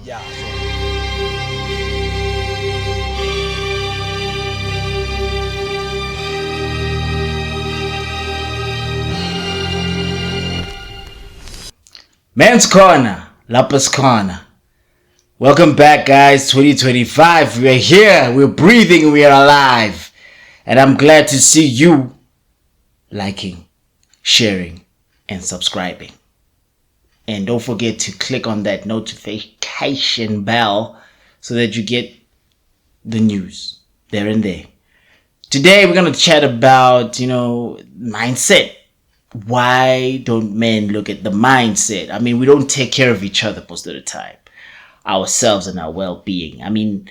Yeah. So Men's Corner, Lapa's Corner. Welcome back, guys. 2025. We're here. We're breathing. We are alive. And I'm glad to see you liking, sharing, and subscribing. And don't forget to click on that notification bell so that you get the news there and there. Today, we're going to chat about, mindset. Why don't men look at the mindset? I mean, we don't take care of each other most of the time, ourselves and our well-being. I mean,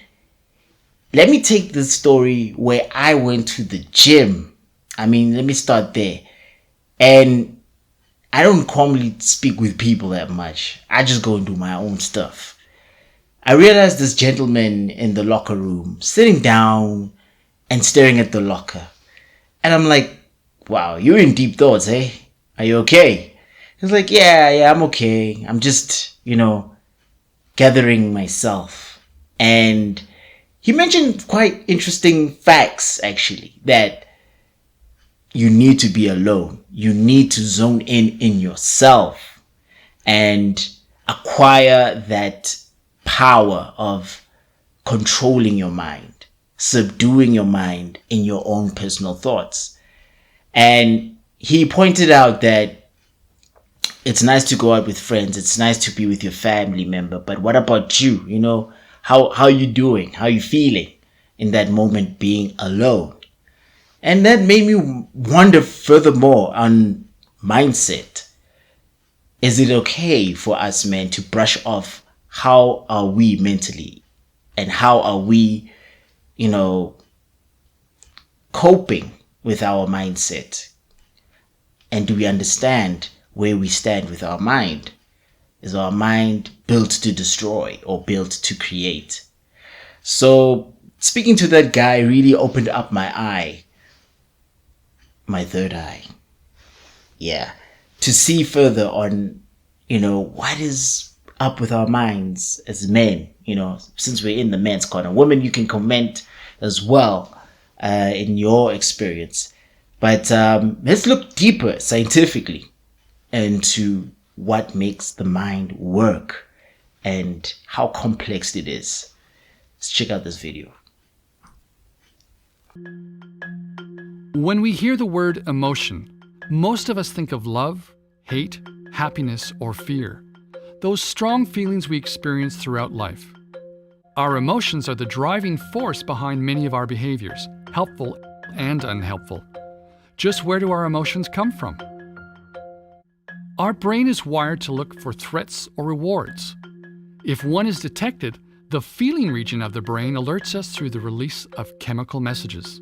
let me take this story where I went to the gym. I mean, let me start there. And I don't commonly speak with people that much. I just go and do my own stuff. I realized this gentleman in the locker room sitting down and staring at the locker. And I'm like, wow, you're in deep thoughts, eh? Are you okay? He's like, yeah, I'm okay. I'm just, gathering myself. And he mentioned quite interesting facts, actually, that you need to be alone. You need to zone in yourself and acquire that power of controlling your mind, subduing your mind in your own personal thoughts. And he pointed out that it's nice to go out with friends. It's nice to be with your family member. But what about you? How are you doing? How are you feeling in that moment being alone? And that made me wonder furthermore on mindset. Is it okay for us men to brush off how are we mentally and how are we, coping with our mindset? And do we understand where we stand with our mind? Is our mind built to destroy or built to create? So speaking to that guy really opened up my third eye. Yeah. To see further on, what is up with our minds as men, since we're in the men's corner. Women, you can comment as well in your experience. But let's look deeper scientifically into what makes the mind work and how complex it is. Let's check out this video. When we hear the word emotion, most of us think of love, hate, happiness, or fear. Those strong feelings we experience throughout life. Our emotions are the driving force behind many of our behaviors, helpful and unhelpful. Just where do our emotions come from? Our brain is wired to look for threats or rewards. If one is detected, the feeling region of the brain alerts us through the release of chemical messages.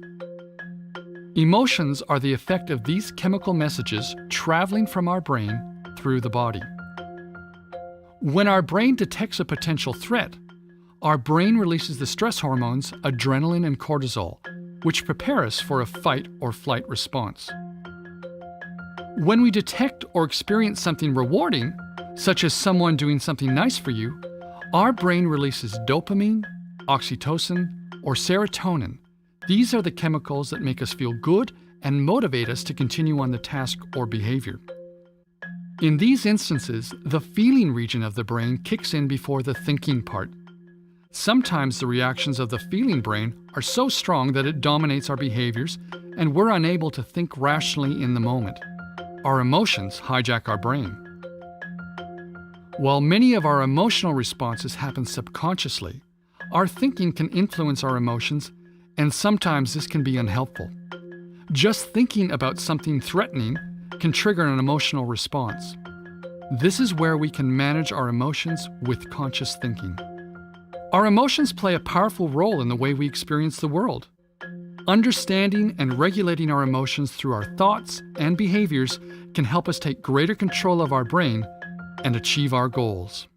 Emotions are the effect of these chemical messages traveling from our brain through the body. When our brain detects a potential threat, our brain releases the stress hormones adrenaline and cortisol, which prepare us for a fight or flight response. When we detect or experience something rewarding, such as someone doing something nice for you, our brain releases dopamine, oxytocin, or serotonin. These are the chemicals that make us feel good and motivate us to continue on the task or behavior. In these instances, the feeling region of the brain kicks in before the thinking part. Sometimes the reactions of the feeling brain are so strong that it dominates our behaviors and we're unable to think rationally in the moment. Our emotions hijack our brain. While many of our emotional responses happen subconsciously, our thinking can influence our emotions, and sometimes this can be unhelpful. Just thinking about something threatening can trigger an emotional response. This is where we can manage our emotions with conscious thinking. Our emotions play a powerful role in the way we experience the world. Understanding and regulating our emotions through our thoughts and behaviors can help us take greater control of our brain and achieve our goals.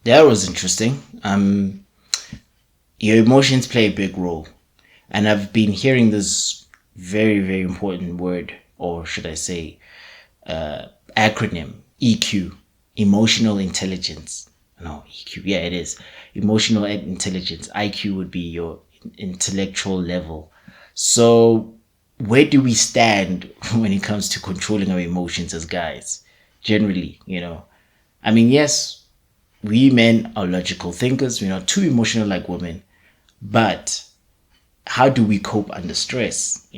That was interesting. Your emotions play a big role. And I've been hearing this very, very important word, or should I say, acronym, EQ, emotional intelligence. No, EQ. Yeah, it is. Emotional intelligence. IQ would be your intellectual level. So where do we stand when it comes to controlling our emotions as guys? Generally, I mean, yes, we men are logical thinkers. We're not too emotional like women. But how do we cope under stress?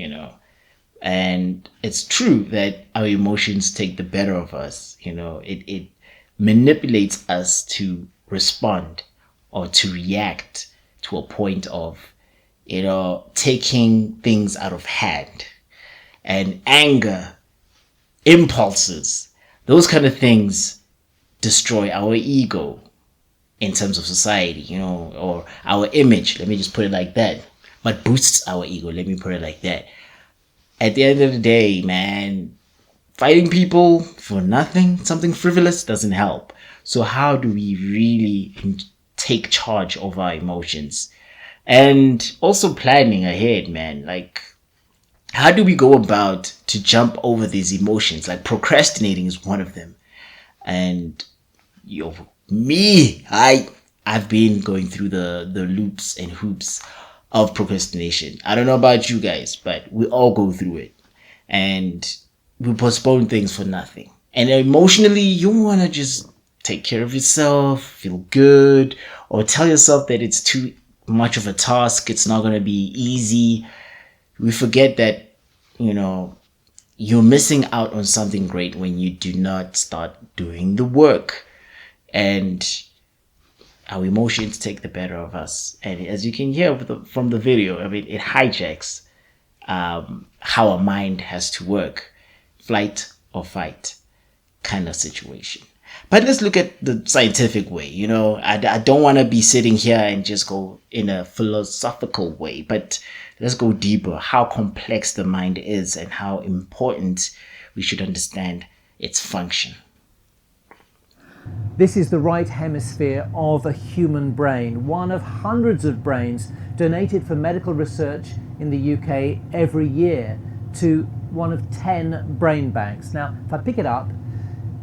And it's true that our emotions take the better of us. It manipulates us to respond or to react to a point of, taking things out of hand. And anger, impulses, those kind of things destroy our ego in terms of society, or our image. Let me just put it like that. But boosts our ego. Let me put it like that. At the end of the day, man, fighting people for nothing, something frivolous, doesn't help. So how do we really take charge of our emotions? And also planning ahead, man. Like, how do we go about to jump over these emotions? Like, procrastinating is one of them. And I've been going through the loops and hoops of procrastination. I don't know about you guys, but we all go through it. And we postpone things for nothing. And emotionally, you want to just take care of yourself, feel good, or tell yourself that it's too much of a task, it's not going to be easy. We forget that, you're missing out on something great when you do not start doing the work. And our emotions take the better of us. And as you can hear from the video, I mean, it hijacks how our mind has to work. Flight or fight kind of situation. But let's look at the scientific way. I don't want to be sitting here and just go in a philosophical way, but let's go deeper. How complex the mind is and how important we should understand its function. This is the right hemisphere of a human brain, one of hundreds of brains donated for medical research in the UK every year to one of 10 brain banks. Now, if I pick it up,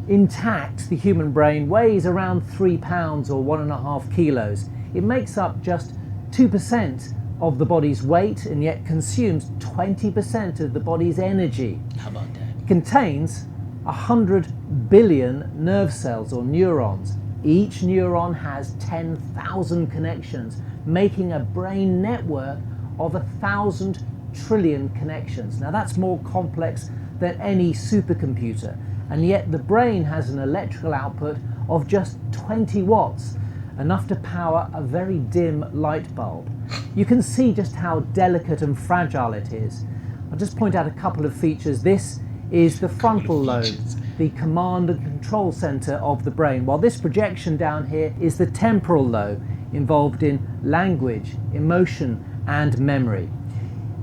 intact, the human brain weighs around 3 pounds or 1.5 kilos. It makes up just 2% of the body's weight and yet consumes 20% of the body's energy. How about that? It contains 100 billion nerve cells or neurons. Each neuron has 10,000 connections, making a brain network of 1,000 trillion connections. Now that's more complex than any supercomputer, and yet the brain has an electrical output of just 20 watts, enough to power a very dim light bulb. You can see just how delicate and fragile it is. I'll just point out a couple of features. This is the frontal lobe, the command and control center of the brain, while this projection down here is the temporal lobe, involved in language, emotion, and memory.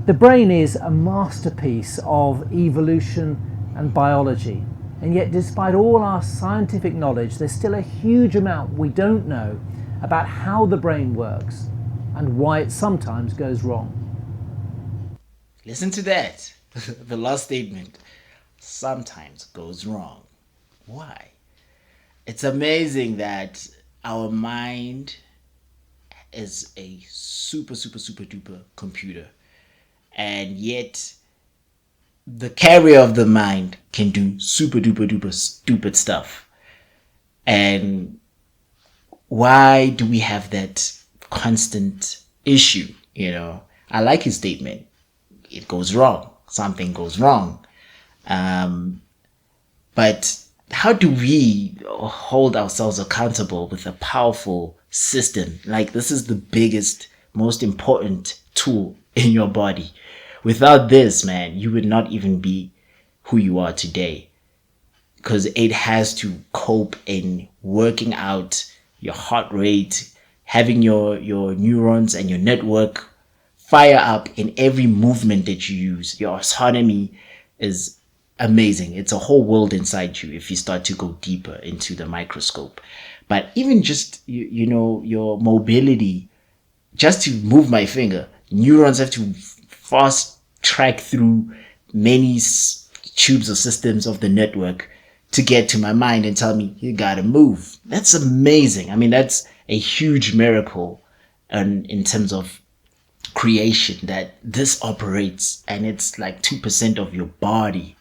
The brain is a masterpiece of evolution and biology, and yet despite all our scientific knowledge, there's still a huge amount we don't know about how the brain works and why it sometimes goes wrong. Listen to that. The last statement. Sometimes goes wrong. Why? It's amazing that our mind is a super duper computer, and yet the carrier of the mind can do super duper stupid stuff. And why do we have that constant issue? I like his statement. It goes wrong. Something goes wrong. But how do we hold ourselves accountable with a powerful system? Like, this is the biggest, most important tool in your body. Without this, man, you would not even be who you are today, because it has to cope in working out your heart rate, having your neurons and your network fire up in every movement that you use. Your autonomy is amazing. It's a whole world inside you if you start to go deeper into the microscope. But even just, your mobility, just to move my finger, neurons have to fast track through many tubes or systems of the network to get to my mind and tell me, you gotta move. That's amazing. I mean, that's a huge miracle in terms of creation, that this operates, and it's like 2% of your body.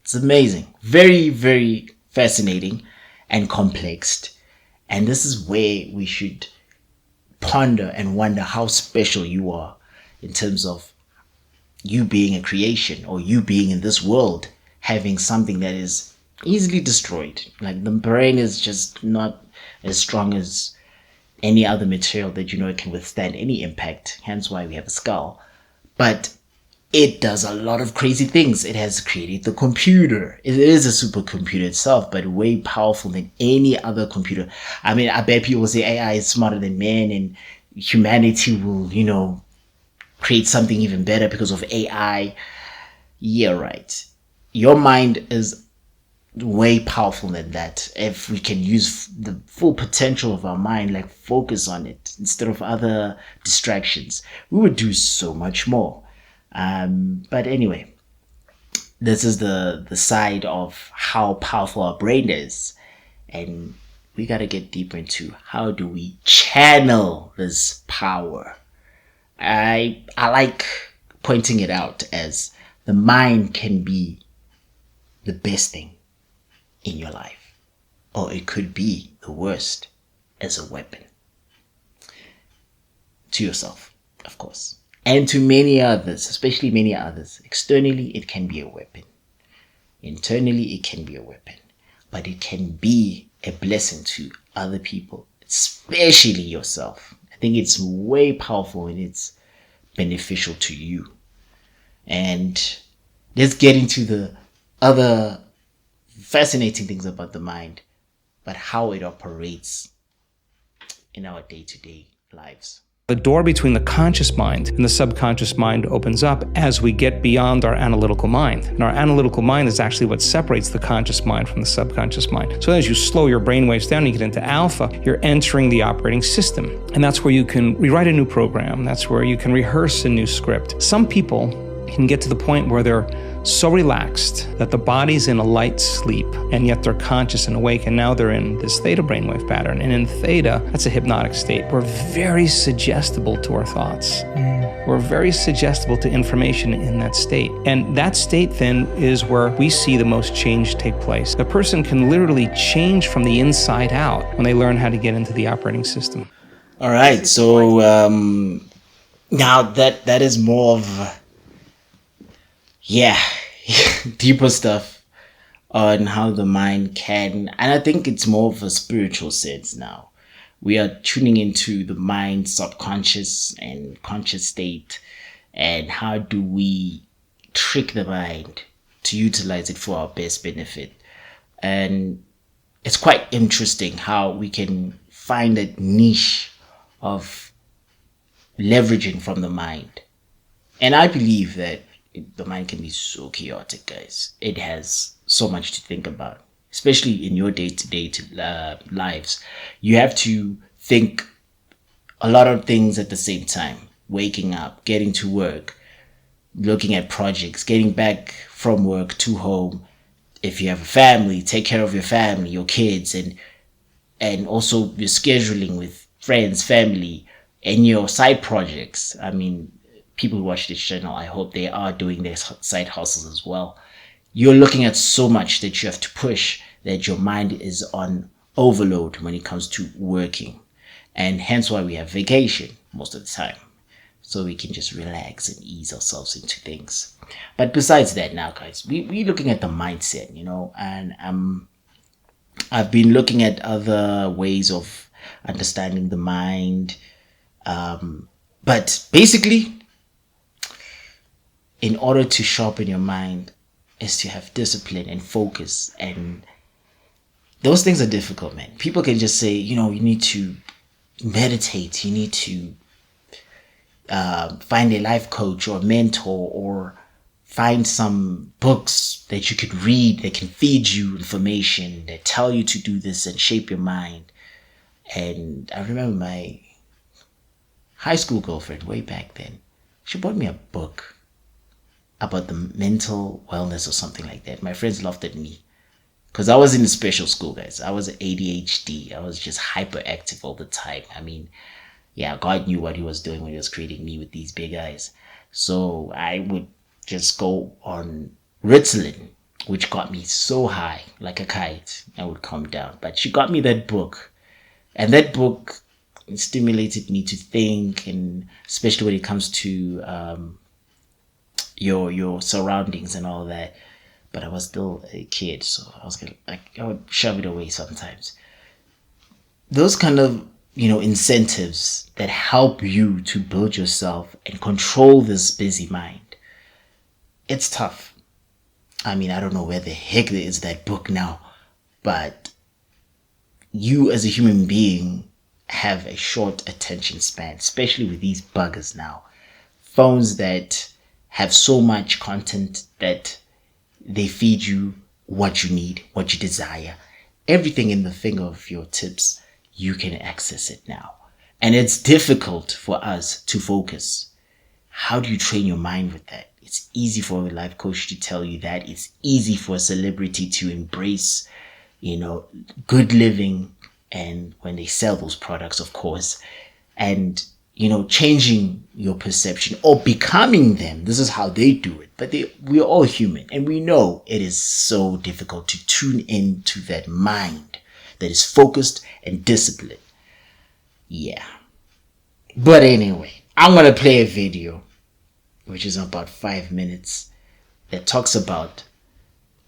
It's amazing. Very, very fascinating and complex. And this is where we should ponder and wonder how special you are in terms of you being a creation, or you being in this world, having something that is easily destroyed. Like, the brain is just not as strong as any other material that it can withstand any impact. Hence why we have a skull. But it does a lot of crazy things. It has created the computer. It is a supercomputer itself, but way powerful than any other computer. I mean, I bet people say AI is smarter than man, and humanity will, create something even better because of AI. Yeah, right. Your mind is way powerful than that. If we can use the full potential of our mind, like focus on it instead of other distractions, we would do so much more. But anyway, this is the side of how powerful our brain is, and we got to get deeper into how do we channel this power. I like pointing it out as the mind can be the best thing in your life, or it could be the worst, as a weapon to yourself, of course, and to many others, especially many others. Externally, it can be a weapon. Internally, it can be a weapon, but it can be a blessing to other people, especially yourself. I think it's way powerful and it's beneficial to you. And let's get into the other fascinating things about the mind, but how it operates in our day-to-day lives. The door between the conscious mind and the subconscious mind opens up as we get beyond our analytical mind. And our analytical mind is actually what separates the conscious mind from the subconscious mind. So as you slow your brain waves down, you get into alpha, you're entering the operating system. And that's where you can rewrite a new program. That's where you can rehearse a new script. Some people can get to the point where they're so relaxed that the body's in a light sleep, and yet they're conscious and awake, and now they're in this theta brainwave pattern. And in theta, that's a hypnotic state. We're very suggestible to our thoughts. We're very suggestible to information in that state. And that state then is where we see the most change take place. The person can literally change from the inside out when they learn how to get into the operating system. All right, so now that is more of deeper stuff on how the mind can, and I think it's more of a spiritual sense now. We are tuning into the mind's subconscious and conscious state, and how do we trick the mind to utilize it for our best benefit. And it's quite interesting how we can find that niche of leveraging from the mind. And I believe that the mind can be so chaotic, guys. It has so much to think about, especially in your day-to-day lives. You have to think a lot of things at the same time. Waking up, getting to work, looking at projects, getting back from work to home. If you have a family, take care of your family, your kids, and also your scheduling with friends, family, and your side projects. I mean, people who watch this channel, I hope they are doing their side hustles as well. You're looking at so much that you have to push, that your mind is on overload when it comes to working. And hence why we have vacation most of the time, so we can just relax and ease ourselves into things. But besides that now, guys, we're looking at the mindset, and I've been looking at other ways of understanding the mind. But basically, in order to sharpen your mind is to have discipline and focus. And those things are difficult, man. People can just say, you need to meditate. You need to find a life coach or mentor, or find some books that you could read that can feed you information, that tell you to do this and shape your mind. And I remember my high school girlfriend way back then, she bought me a book about the mental wellness or something like that. My friends laughed at me Because I was in a special school, guys. I was ADHD. I was just hyperactive all the time. I mean, yeah, God knew what he was doing when he was creating me with these big eyes. So I would just go on Ritalin, which got me so high, like a kite. I would come down. But she got me that book. And that book stimulated me to think, and especially when it comes to your surroundings and all that. But I was still a kid, so I would shove it away sometimes. Those kind of incentives that help you to build yourself and control this busy mind. It's tough. I mean, I don't know where the heck there is that book now, but you as a human being have a short attention span, especially with these buggers now. Phones that have so much content that they feed you what you need, what you desire. Everything in the finger of your tips, you can access it now. And it's difficult for us to focus. How do you train your mind with that? It's easy for a life coach to tell you that. It's easy for a celebrity to embrace, good living, and when they sell those products, of course, and changing your perception or becoming them. This is how they do it. But we're all human, and we know it is so difficult to tune into that mind that is focused and disciplined. Yeah. But anyway, I'm going to play a video, which is about 5 minutes, that talks about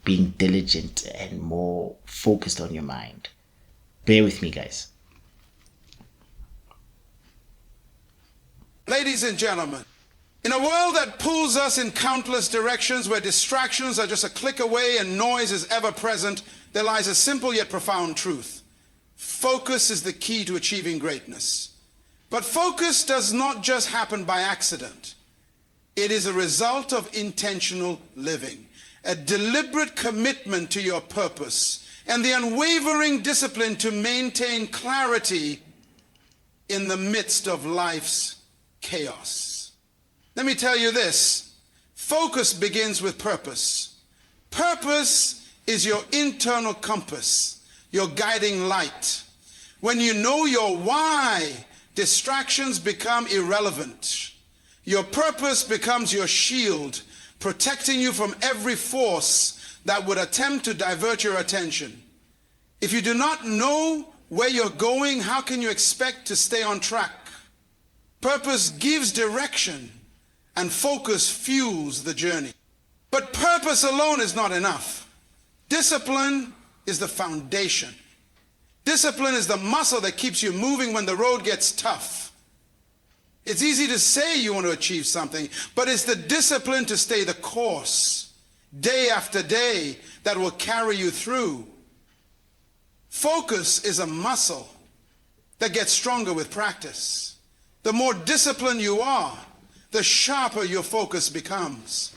being diligent and more focused on your mind. Bear with me, guys. Ladies and gentlemen, in a world that pulls us in countless directions, where distractions are just a click away and noise is ever present, there lies a simple yet profound truth. Focus is the key to achieving greatness. But focus does not just happen by accident. It is a result of intentional living, a deliberate commitment to your purpose, and the unwavering discipline to maintain clarity in the midst of life's chaos. Let me tell you this. Focus begins with purpose. Purpose is your internal compass, your guiding light. When you know your why, distractions become irrelevant. Your purpose becomes your shield, protecting you from every force that would attempt to divert your attention. If you do not know where you're going, how can you expect to stay on track? Purpose gives direction, and focus fuels the journey. But purpose alone is not enough. Discipline is the foundation. Discipline is the muscle that keeps you moving when the road gets tough. It's easy to say you want to achieve something, but it's the discipline to stay the course, day after day, that will carry you through. Focus is a muscle that gets stronger with practice. The more disciplined you are, the sharper your focus becomes.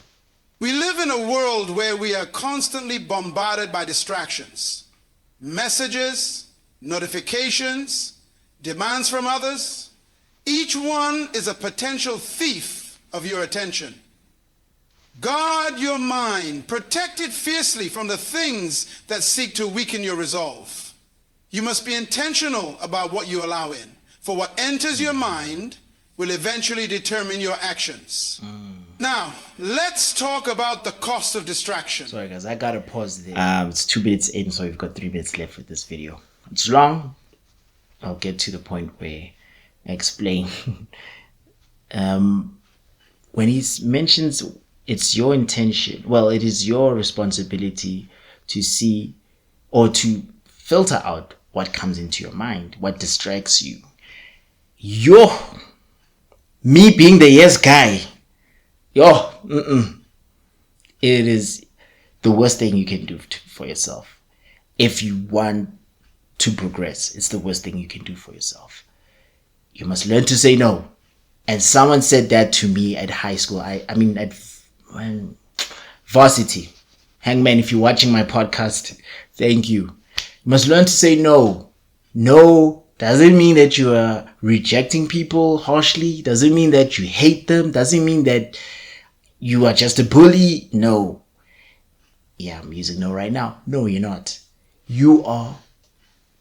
We live in a world where we are constantly bombarded by distractions, messages, notifications, demands from others. Each one is a potential thief of your attention. Guard your mind, protect it fiercely from the things that seek to weaken your resolve. You must be intentional about what you allow in. For what enters your mind will eventually determine your actions. Now, let's talk about the cost of distraction. Sorry guys, I gotta pause there. It's 2 minutes in, so we've got 3 minutes left with this video. It's long. I'll get to the point where I explain. When he mentions it's your intention, well, it is your responsibility to see or to filter out what comes into your mind, what distracts you. Me being the yes guy, it is the worst thing you can do for yourself. If you want to progress, it's the worst thing you can do for yourself. You must learn to say no. And someone said that to me at high school. I mean at varsity. Hangman, if you're watching my podcast, thank you. You must learn to say no. No doesn't mean that you are rejecting people harshly. Doesn't mean that you hate them. Doesn't mean that you are just a bully. No. Yeah, I'm using no right now. No, you're not. You are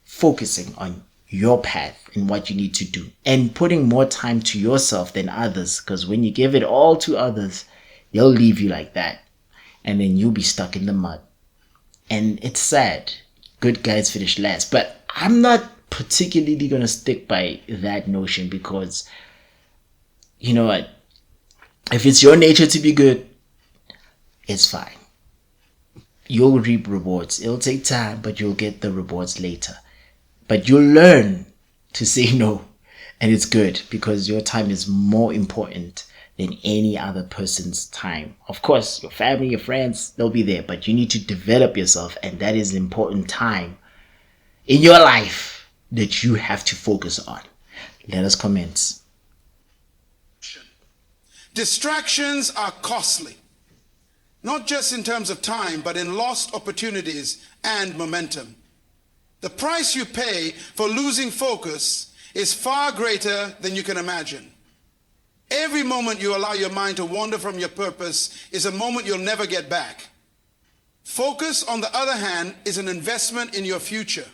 focusing on your path and what you need to do and putting more time to yourself than others, because when you give it all to others, they'll leave you like that and then you'll be stuck in the mud. And it's sad. Good guys finish last. But I'm not particularly going to stick by that notion because, you know what? If it's your nature to be good, it's fine. You'll reap rewards. It'll take time, but you'll get the rewards later. But you'll learn to say no. And it's good because your time is more important than any other person's time. Of course, your family, your friends, they'll be there, but you need to develop yourself, and that is important time in your life that you have to focus on. Let us commence. Distractions are costly, not just in terms of time, but in lost opportunities and momentum. The price you pay for losing focus is far greater than you can imagine. Every moment you allow your mind to wander from your purpose is a moment you'll never get back. Focus, on the other hand, is an investment in your future.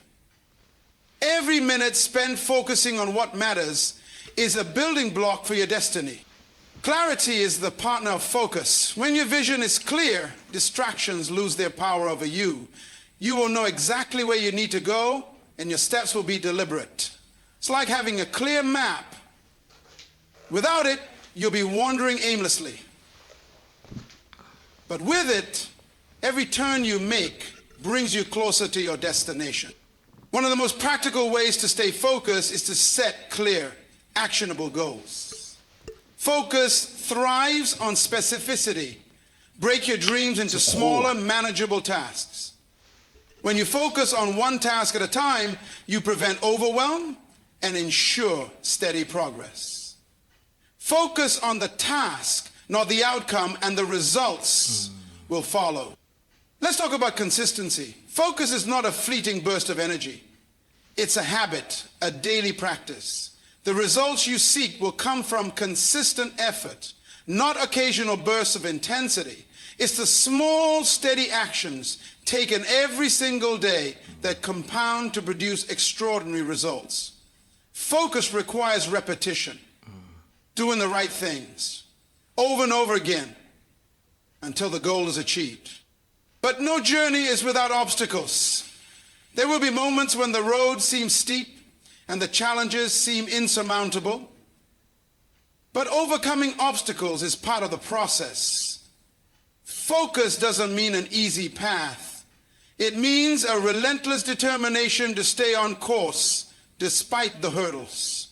Every minute spent focusing on what matters is a building block for your destiny. Clarity is the partner of focus. When your vision is clear, distractions lose their power over you. You will know exactly where you need to go, and your steps will be deliberate. It's like having a clear map. Without it, you'll be wandering aimlessly. But with it, every turn you make brings you closer to your destination. One of the most practical ways to stay focused is to set clear, actionable goals. Focus thrives on specificity. Break your dreams into smaller, manageable tasks. When you focus on one task at a time, you prevent overwhelm and ensure steady progress. Focus on the task, not the outcome, and the results will follow. Let's talk about consistency. Focus is not a fleeting burst of energy. It's a habit, a daily practice. The results you seek will come from consistent effort, not occasional bursts of intensity. It's the small, steady actions taken every single day that compound to produce extraordinary results. Focus requires repetition, doing the right things over and over again until the goal is achieved. But no journey is without obstacles. There will be moments when the road seems steep and the challenges seem insurmountable. But overcoming obstacles is part of the process. Focus doesn't mean an easy path. It means a relentless determination to stay on course despite the hurdles.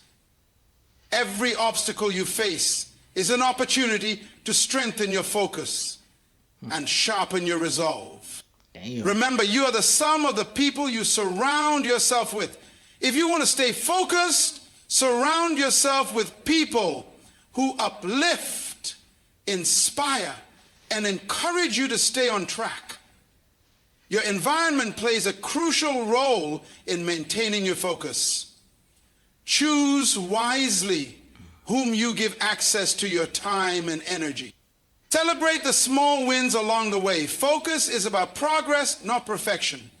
Every obstacle you face is an opportunity to strengthen your focus and sharpen your resolve. Damn. Remember, you are the sum of the people you surround yourself with. If you want to stay focused, surround yourself with people who uplift, inspire, and encourage you to stay on track. Your environment plays a crucial role in maintaining your focus. Choose wisely whom you give access to your time and energy. Celebrate the small wins along the way. Focus is about progress, not perfection.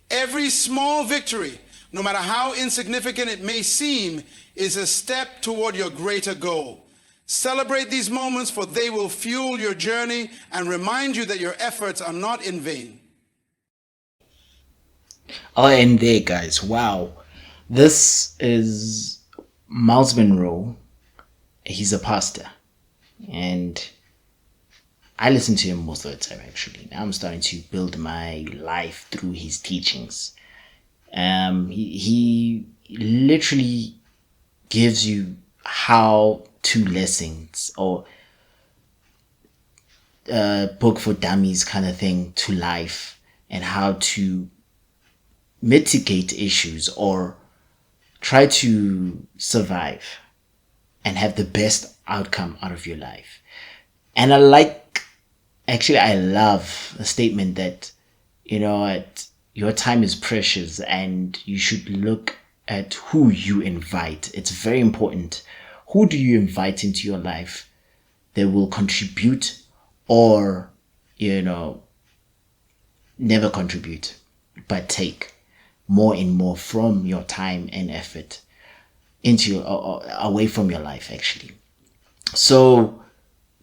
Every small victory, no matter how insignificant it may seem, is a step toward your greater goal. Celebrate these moments, for they will fuel your journey and remind you that your efforts are not in vain. I'll end there, guys. Wow. This is Miles Monroe. He's a pastor. And I listen to him most of the time, actually. Now I'm starting to build my life through his teachings. He literally gives you how-to lessons or a book for dummies kind of thing to life, and how to mitigate issues or try to survive and have the best outcome out of your life. And I love the statement that, you know what, your time is precious and you should look at who you invite. It's very important. Who do you invite into your life that will contribute or, you know, never contribute, but take more and more from your time and effort into away from your life, actually. So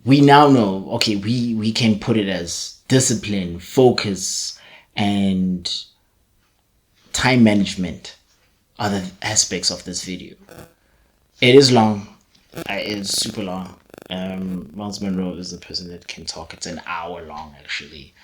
we now know, okay, we can put it as discipline, focus, and time management are the aspects of this video. It is long. It is super long. Miles Monroe is the person that can talk. It's an hour long, actually.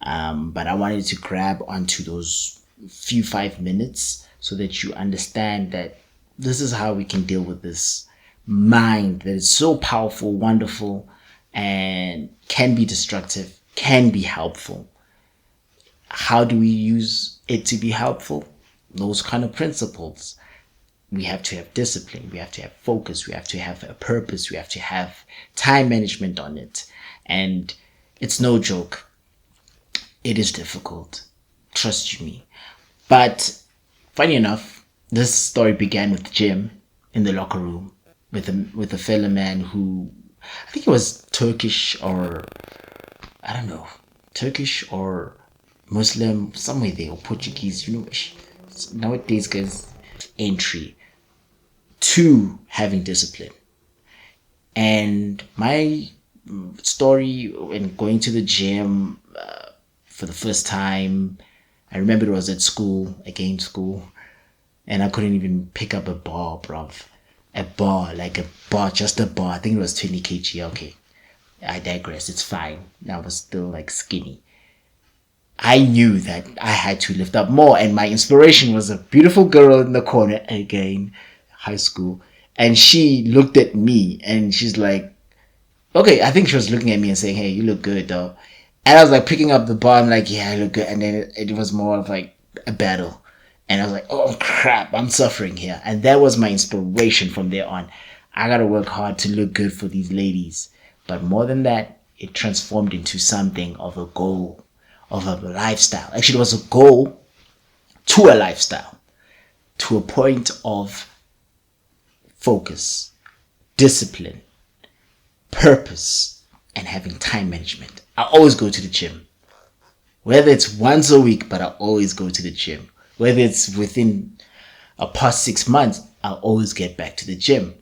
But I wanted to grab onto those few 5 minutes so that you understand that this is how we can deal with this mind that is so powerful, wonderful, and can be destructive, can be helpful. How do we use it to be helpful? Those kind of principles. We have to have discipline, we have to have focus, we have to have a purpose, we have to have time management on it. And it's no joke. It is difficult. Trust you me. But funny enough, this story began with Jim in the locker room with a fellow man who, I think he was Turkish or, I don't know, Turkish or Muslim, somewhere there, or Portuguese, you know, nowadays guys, entry to having discipline. And my story when going to the gym for the first time, I remember it was at school, again school, and I couldn't even pick up a bar, bruv. Just a bar. I think it was 20 kg. Okay, I digress. It's fine. I was still like skinny. I knew that I had to lift up more, and my inspiration was a beautiful girl in the corner, again, high school, and she looked at me and she's like, okay, I think she was looking at me and saying, hey, you look good though. And I was like picking up the bar, I'm like, yeah, I look good. And then it was more of like a battle, and I was like, oh crap, I'm suffering here. And that was my inspiration from there on. I gotta work hard to look good for these ladies. But more than that, it transformed into something of a goal, of a lifestyle. Actually, it was a goal to a lifestyle, to a point of focus, discipline, purpose, and having time management. I always go to the gym, whether it's once a week, but I always go to the gym. Whether it's within a past 6 months, I'll always get back to the gym.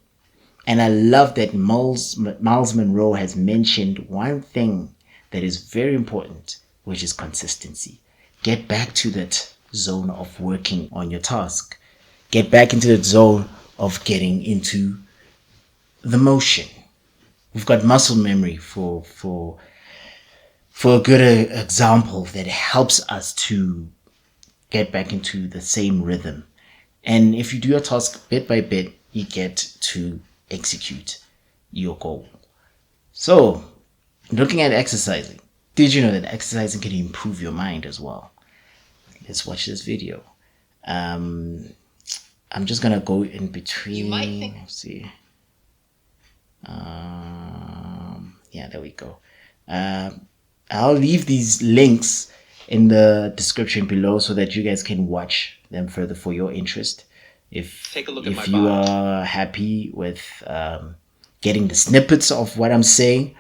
And I love that Miles Monroe has mentioned one thing that is very important, which is consistency. Get back to that zone of working on your task. Get back into that zone of getting into the motion. We've got muscle memory for a good example that helps us to get back into the same rhythm. And if you do your task bit by bit, you get to execute your goal. So, looking at exercising, did you know that exercising can improve your mind as well? Let's watch this video. I'm just gonna go in between. You might think. Let's see. Yeah, there we go. I'll leave these links in the description below so that you guys can watch them further for your interest. Take a look at my you are happy with getting the snippets of what I'm saying,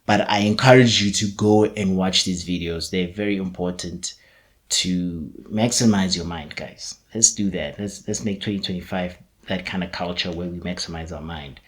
but I encourage you to go and watch these videos. They're very important to maximize your mind, guys. Let's do that. Let's make 2025 that kind of culture where we maximize our mind.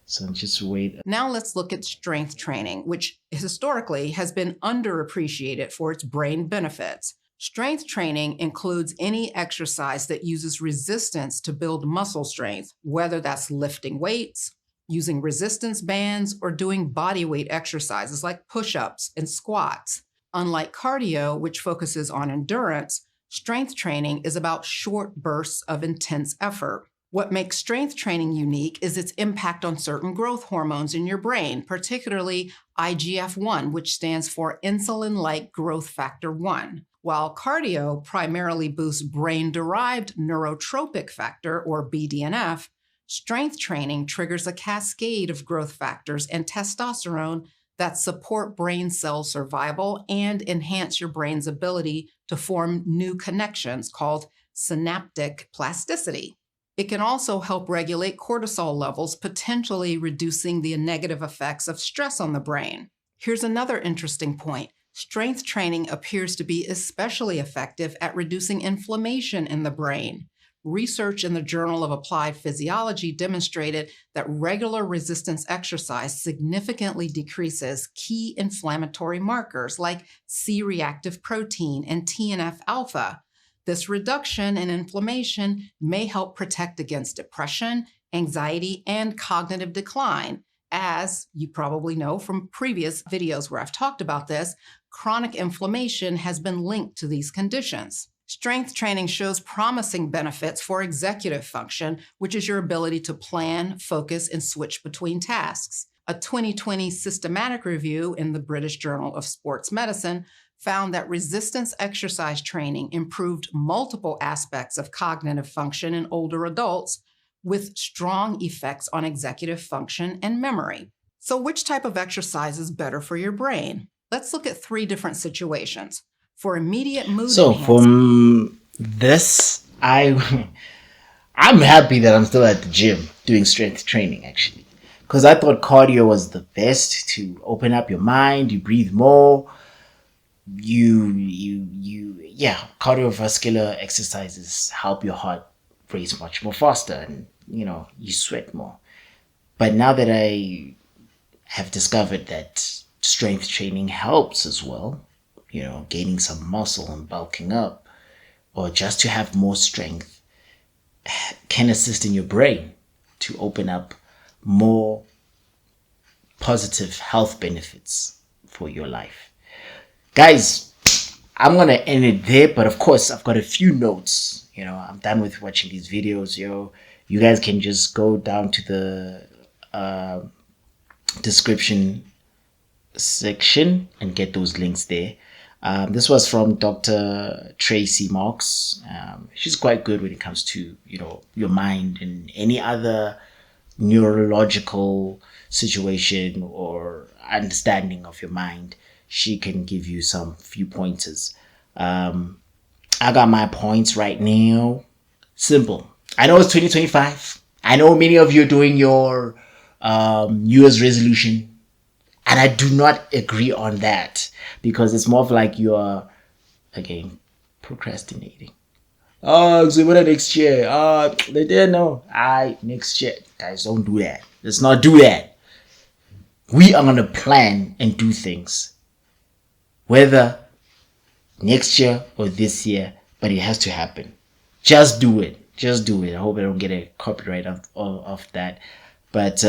So just wait. Now let's look at strength training, which historically has been underappreciated for its brain benefits. Strength training includes any exercise that uses resistance to build muscle strength, whether that's lifting weights, using resistance bands, or doing body weight exercises like push-ups and squats. Unlike cardio, which focuses on endurance, strength training is about short bursts of intense effort. What makes strength training unique is its impact on certain growth hormones in your brain, particularly IGF-1, which stands for insulin-like growth factor 1. While cardio primarily boosts brain-derived neurotropic factor, or BDNF, strength training triggers a cascade of growth factors and testosterone that support brain cell survival and enhance your brain's ability to form new connections called synaptic plasticity. It can also help regulate cortisol levels, potentially reducing the negative effects of stress on the brain. Here's another interesting point. Strength training appears to be especially effective at reducing inflammation in the brain. Research in the Journal of Applied Physiology demonstrated that regular resistance exercise significantly decreases key inflammatory markers like C-reactive protein and TNF-alpha. This reduction in inflammation may help protect against depression, anxiety, and cognitive decline. As you probably know from previous videos where I've talked about this, chronic inflammation has been linked to these conditions. Strength training shows promising benefits for executive function, which is your ability to plan, focus, and switch between tasks. A 2020 systematic review in the British Journal of Sports Medicine found that resistance exercise training improved multiple aspects of cognitive function in older adults, with strong effects on executive function and memory. So, which type of exercise is better for your brain? Let's look at 3 different situations. For immediate mood enhancement. From this, I'm happy that I'm still at the gym doing strength training, actually, because I thought cardio was the best to open up your mind. You breathe more. Cardiovascular exercises help your heart race much more faster, and you sweat more. But now that I have discovered that strength training helps as well, gaining some muscle and bulking up, or just to have more strength, can assist in your brain to open up more positive health benefits for your life. Guys, I'm going to end it there, but of course, I've got a few notes. I'm done with watching these videos. You guys can just go down to the description section and get those links there. This was from Dr. Tracy Marks. She's quite good when it comes to, your mind and any other neurological situation or understanding of your mind. She can give you some few pointers. I got my points right now. Simple. I know it's 2025. I know many of you are doing your New Year's resolution. And I do not agree on that, because it's more of like you're, again, procrastinating. So what next year? They didn't know. Next year. Guys, don't do that. Let's not do that. We are going to plan and do things, whether next year or this year, but it has to happen. Just do it. Just do it. I hope I don't get a copyright of that. But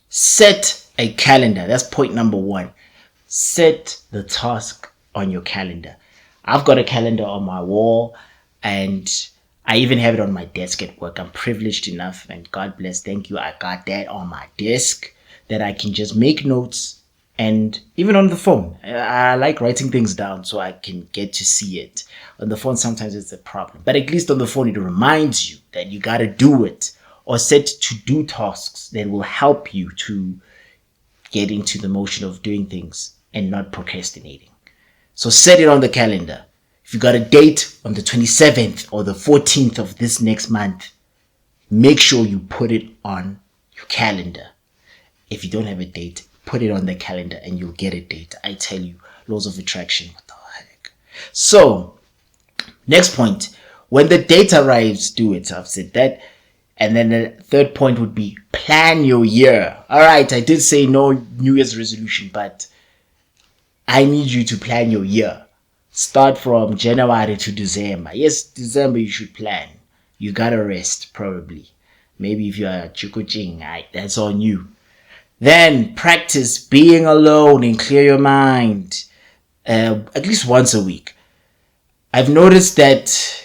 set a calendar. That's point number 1. Set the task on your calendar. I've got a calendar on my wall, and I even have it on my desk at work. I'm privileged enough, and God bless, thank you, I got that on my desk that I can just make notes, and even on the phone. I like writing things down so I can get to see it. On the phone, sometimes it's a problem, but at least on the phone, it reminds you that you got to do it, or set to-do tasks that will help you to get into the motion of doing things and not procrastinating. So set it on the calendar. If you got a date on the 27th or the 14th of this next month, make sure you put it on your calendar. If you don't have a date, put it on the calendar and you'll get a date. I tell you, laws of attraction. What the heck? So, next point. When the date arrives, do it. I've said that. And then the third point would be plan your year. All right, I did say no New Year's resolution, but I need you to plan your year. Start from January to December. Yes, December you should plan. You gotta rest, probably. Maybe if you are chukuching, that's on you. Then practice being alone and clear your mind at least once a week. I've noticed that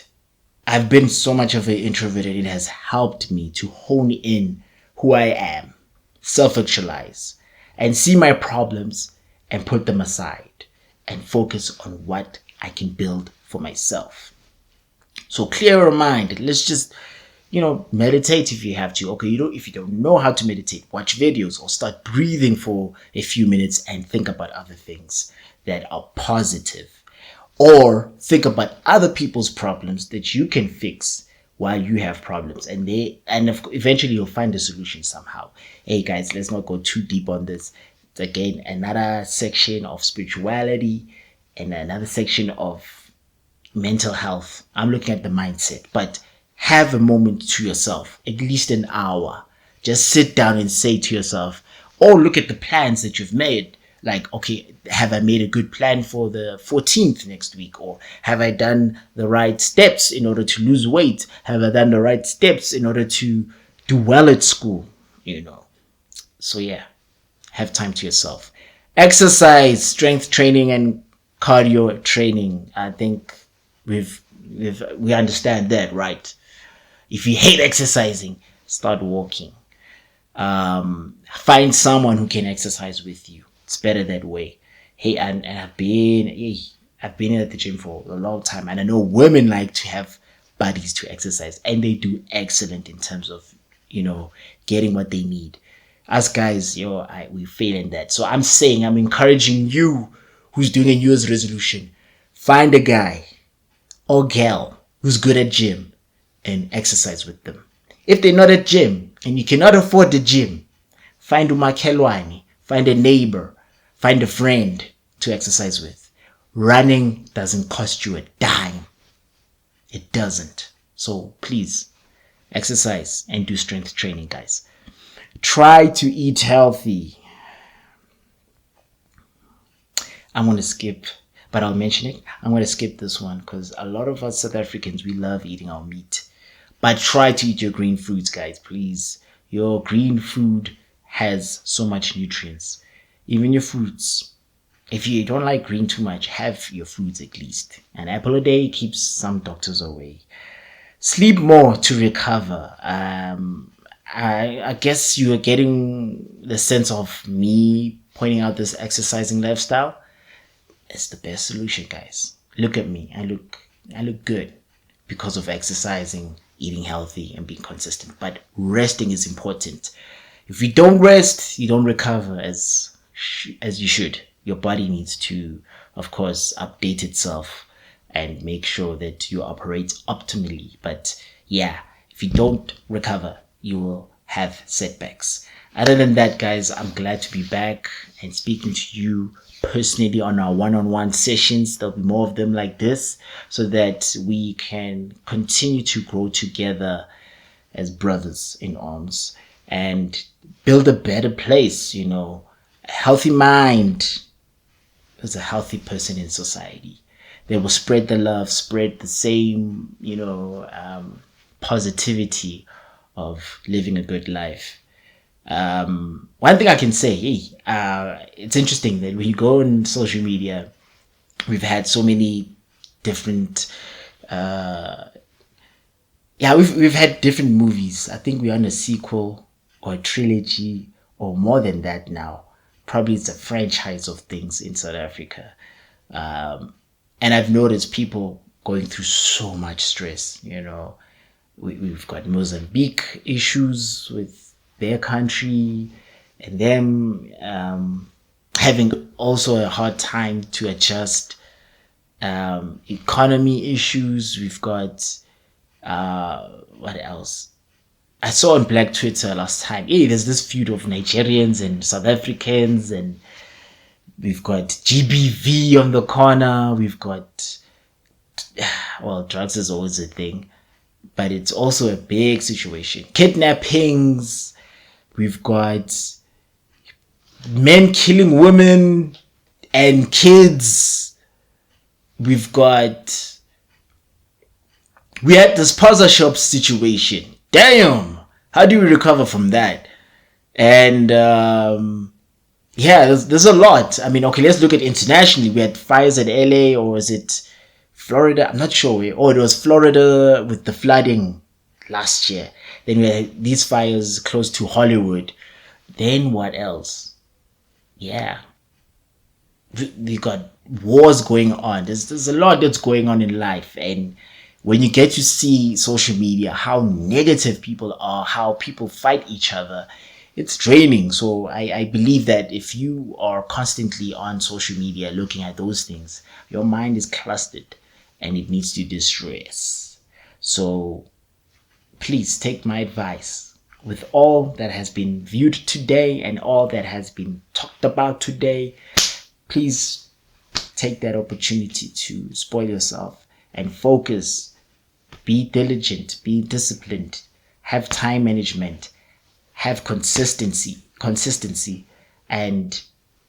I've been so much of an introvert, and it has helped me to hone in who I am, self-actualize, and see my problems and put them aside and focus on what I can build for myself. So clear your mind. Let's just, meditate if you have to. Okay, if you don't know how to meditate, watch videos or start breathing for a few minutes and think about other things that are positive. Or think about other people's problems that you can fix while you have problems, and eventually you'll find a solution somehow. Hey guys, let's not go too deep on this. It's again another section of spirituality and another section of mental health. I'm looking at the mindset, but have a moment to yourself, at least an hour. Just sit down and say to yourself, or look at the plans that you've made. Like, okay, have I made a good plan for the 14th next week? Or have I done the right steps in order to lose weight? Have I done the right steps in order to do well at school? So yeah, have time to yourself. Exercise, strength training, and cardio training. I think we understand that, right? If you hate exercising, start walking. Find someone who can exercise with you. It's better that way. Hey, and I've been at the gym for a long time, and I know women like to have buddies to exercise, and they do excellent in terms of getting what they need. Us guys, we fail in that. So I'm encouraging you who's doing a New Year's resolution, find a guy or girl who's good at gym and exercise with them. If they're not at gym and you cannot afford the gym, find umakhelwane, find a neighbor, find a friend to exercise with. Running doesn't cost you a dime. It doesn't. So please exercise and do strength training, guys. Try to eat healthy. I'm going to skip, but I'll mention it. I'm going to skip this one because a lot of us South Africans, we love eating our meat. But try to eat your green fruits, guys, please. Your green food has so much nutrients. Even your fruits. If you don't like green too much, have your fruits at least. An apple a day keeps some doctors away. Sleep more to recover. I guess you are getting the sense of me pointing out this exercising lifestyle. It's the best solution, guys. Look at me. I look good because of exercising, eating healthy, and being consistent. But resting is important. If you don't rest, you don't recover as you should. Your body needs to, of course, update itself and make sure that you operate optimally. But yeah, if you don't recover, you will have setbacks. Other than that, guys, I'm glad to be back and speaking to you personally on our one-on-one sessions. There'll be more of them like this so that we can continue to grow together as brothers in arms and build a better place. A healthy mind is a healthy person in society. They will spread the love, spread the same, positivity of living a good life. One thing I can say, it's interesting that when you go on social media, we've had so many different, we've had different movies. I think we're on a sequel or a trilogy or more than that now. Probably it's a franchise of things in South Africa. And I've noticed people going through so much stress, We've got Mozambique issues with their country and them having also a hard time to adjust. Economy issues. We've got, what else? I saw on Black Twitter last time, there's this feud of Nigerians and South Africans, and we've got GBV on the corner. We've got, drugs is always a thing, but it's also a big situation. Kidnappings. We've got men killing women and kids. We had this puzzle shop situation. Damn, how do we recover from that? And there's a lot. I mean, okay, let's look at internationally. We had fires at LA, or was it Florida? I'm not sure. It was Florida with the flooding last year. Then we had these fires close to Hollywood. Then what else? Yeah, we got wars going on. There's a lot that's going on in life, and when you get to see social media, how negative people are, how people fight each other, it's draining. So I believe that if you are constantly on social media looking at those things, your mind is clustered and it needs to distress. So please take my advice with all that has been viewed today and all that has been talked about today, please take that opportunity to spoil yourself and focus. Be diligent, be disciplined, have time management, have consistency, and,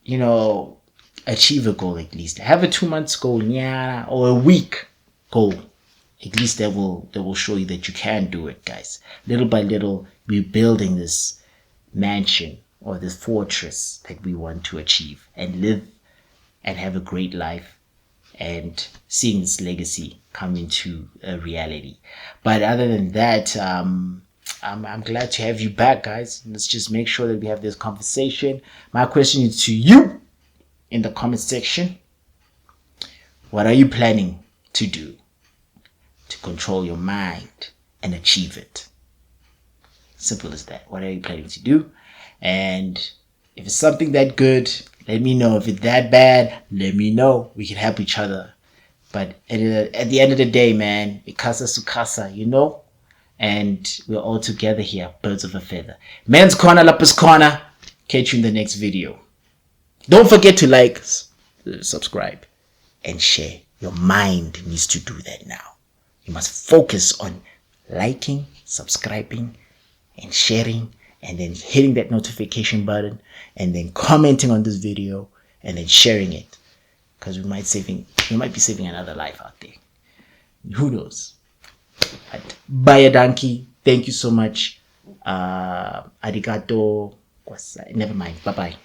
you know, achieve a goal at least. Have a 2 months goal, yeah, or a week goal. At least that will show you that you can do it, guys. Little by little, we're building this mansion or this fortress that we want to achieve and live and have a great life and seeing this legacy come into a reality. But other than that, I'm glad to have you back, guys. Let's just make sure that we have this conversation. My question is to you in the comment section. What are you planning to do to control your mind and achieve it? Simple as that. What are you planning to do? And if it's something that good, let me know. If it's that bad, let me know. We can help each other. But at the end of the day, man, Ikasa Sukasa, you know? And we're all together here, birds of a feather. Men's Corner, Lapis Corner. Catch you in the next video. Don't forget to like, subscribe, and share. Your mind needs to do that now. You must focus on liking, subscribing, and sharing, and then hitting that notification button, and then commenting on this video, and then sharing it. Because we might be saving another life out there. Who knows? But bye, donkey. Thank you so much. Arigato. Never mind. Bye-bye.